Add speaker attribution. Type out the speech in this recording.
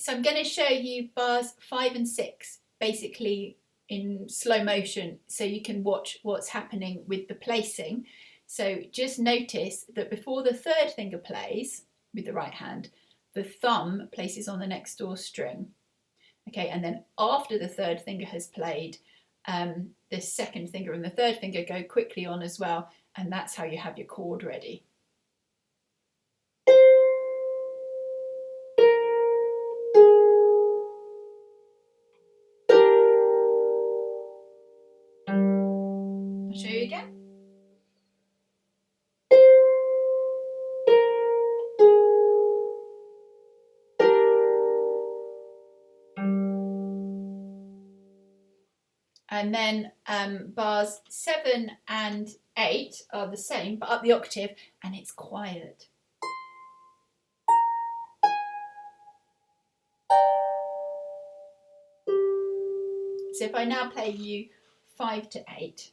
Speaker 1: So I'm going to show you bars 5 and 6 basically in slow motion so you can watch what's happening with the placing. So just notice that before the third finger plays with the right hand, the thumb places on the next door string. Okay, and then after the third finger has played, the second finger and the third finger go quickly on as well, and that's how you have your chord ready. I'll show you again. And then bars 7 and 8 are the same, but up the octave, and it's quiet. So if I now play you 5 to 8,